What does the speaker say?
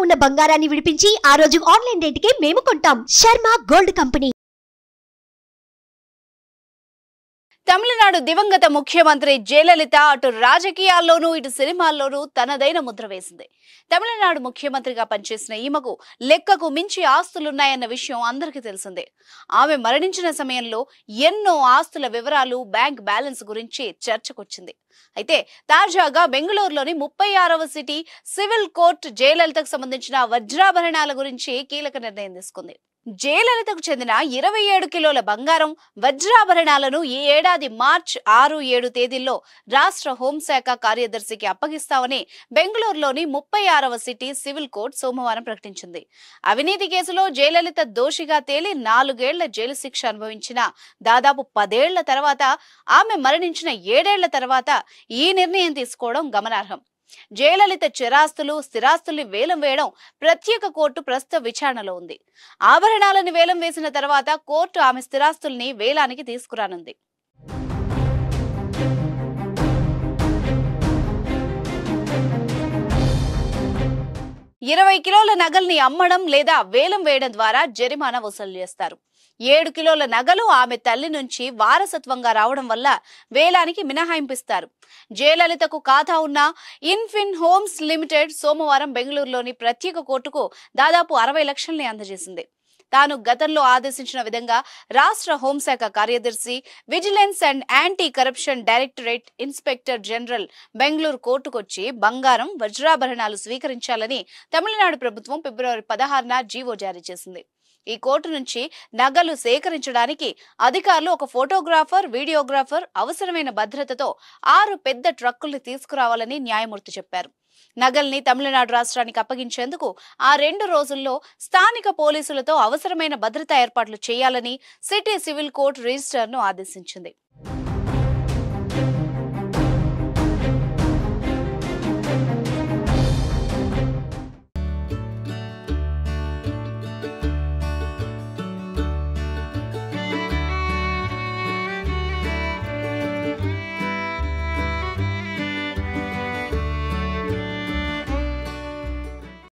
ఉన్న బంగారాన్ని విడిపించి ఆ రోజు ఆన్లైన్ రేటుకే మేము కొంటాం. Sharma gold company. తమిళనాడు దివంగత ముఖ్యమంత్రి జయలలిత అటు రాజకీయాల్లోనూ ఇటు సినిమాల్లోనూ తనదైన ముద్ర వేసింది. తమిళనాడు ముఖ్యమంత్రిగా పనిచేసిన ఈమెకు లెక్కకు మించి ఆస్తులున్నాయన్న విషయం అందరికీ తెలిసిందే. ఆమె మరణించిన సమయంలో ఎన్నో ఆస్తుల వివరాలు, బ్యాంక్ బ్యాలెన్స్ గురించి చర్చకొచ్చింది. అయితే తాజాగా బెంగళూరులోని 36వ సిటీ సివిల్ కోర్టు జయలలితకు సంబంధించిన వజ్రాభరణాల గురించి కీలక నిర్ణయం తీసుకుంది. జయలలితకు చెందిన 27 కిలోల బంగారం, వజ్రాభరణాలను ఈ ఏడాది మార్చి 6, 7 తేదీల్లో రాష్ట్ర హోంశాఖ కార్యదర్శికి అప్పగిస్తామని బెంగళూరులోని 36వ సిటీ సివిల్ కోర్టు సోమవారం ప్రకటించింది. అవినీతి కేసులో జయలలిత దోషిగా తేలి 4 ఏళ్ల జైలు శిక్ష అనుభవించిన దాదాపు 10 ఏళ్ల తర్వాత, ఆమె మరణించిన 7 ఏళ్ల తర్వాత ఈ నిర్ణయం తీసుకోవడం గమనార్హం. జయలలిత చిరాస్తులు, స్థిరాస్తుల్ని వేలం వేయడం ప్రత్యేక కోర్టు ప్రస్తుత విచారణలో ఉంది. ఆభరణాలను వేలం వేసిన తర్వాత కోర్టు ఆమె స్థిరాస్తుల్ని వేలానికి తీసుకురానుంది. "20 కిలోల నగల్ని అమ్మడం లేదా వేలం వేయడం ద్వారా జరిమానా వసూలు చేస్తారు. 7 కిలోల నగలు ఆమె తల్లి నుంచి వారసత్వంగా రావడం వల్ల వేలానికి మినహాయింపిస్తారు." జయలలితకు ఖాతా ఉన్న ఇన్ఫిన్ హోమ్స్ లిమిటెడ్ సోమవారం బెంగళూరులోని ప్రత్యేక కోర్టుకు దాదాపు 60 లక్షల్ని అందజేసింది. తాను గతంలో ఆదేశించిన విధంగా రాష్ట్ర హోంశాఖ కార్యదర్శి, vigilance and anti corruption directorate inspector general Bengaluru కోర్టుకొచ్చి బంగారం, వజ్రాభరణాలు స్వీకరించాలని తమిళనాడు ప్రభుత్వం ఫిబ్రవరి 16న జీవో జారీ చేసింది. ఈ కోర్టు నుంచి నగలు సేకరించడానికి అధికారులు ఒక ఫోటోగ్రాఫర్, వీడియోగ్రాఫర్, అవసరమైన భద్రతతో 6 పెద్ద ట్రక్కుల్ని తీసుకురావాలని న్యాయమూర్తి చెప్పారు. నగల్ని తమిళనాడు రాష్ట్రానికి అప్పగించేందుకు ఆ 2 రోజుల్లో స్థానిక పోలీసులతో అవసరమైన భద్రతా ఏర్పాట్లు చేయాలని సిటీ సివిల్ కోర్టు రిజిస్ట్రార్ను ఆదేశించింది.